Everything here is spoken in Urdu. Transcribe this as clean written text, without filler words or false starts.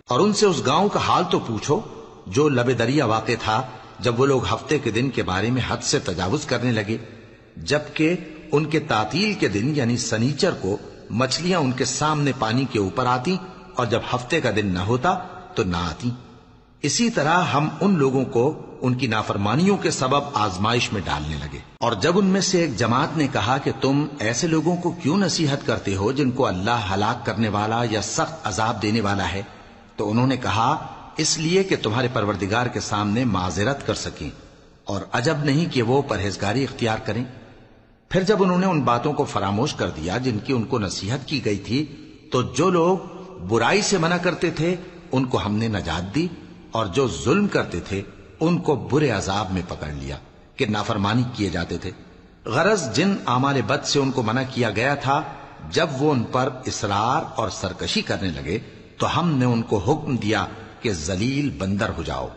اور ان سے اس گاؤں کا حال تو پوچھو جو لب دریا واقع تھا، جب وہ لوگ ہفتے کے دن کے بارے میں حد سے تجاوز کرنے لگے، جبکہ ان کے تعطیل کے دن یعنی سنیچر کو مچھلیاں ان کے سامنے پانی کے اوپر آتی، اور جب ہفتے کا دن نہ ہوتا تو نہ آتی۔ اسی طرح ہم ان لوگوں کو ان کی نافرمانیوں کے سبب آزمائش میں ڈالنے لگے۔ اور جب ان میں سے ایک جماعت نے کہا کہ تم ایسے لوگوں کو کیوں نصیحت کرتے ہو جن کو اللہ ہلاک کرنے والا یا سخت عذاب دینے والا ہے، تو انہوں نے کہا اس لیے کہ تمہارے پروردگار کے سامنے معذرت کر سکیں، اور عجب نہیں کہ وہ پرہیزگاری اختیار کریں۔ پھر جب انہوں نے ان باتوں کو فراموش کر دیا جن کی ان کو نصیحت کی گئی تھی، تو جو لوگ برائی سے منع کرتے تھے ان کو ہم نے نجات دی، اور جو ظلم کرتے تھے ان کو برے عذاب میں پکڑ لیا کہ نافرمانی کیے جاتے تھے۔ غرض جن اعمال بد سے ان کو منع کیا گیا تھا، جب وہ ان پر اصرار اور سرکشی کرنے لگے تو ہم نے ان کو حکم دیا کہ ذلیل بندر ہو جاؤ۔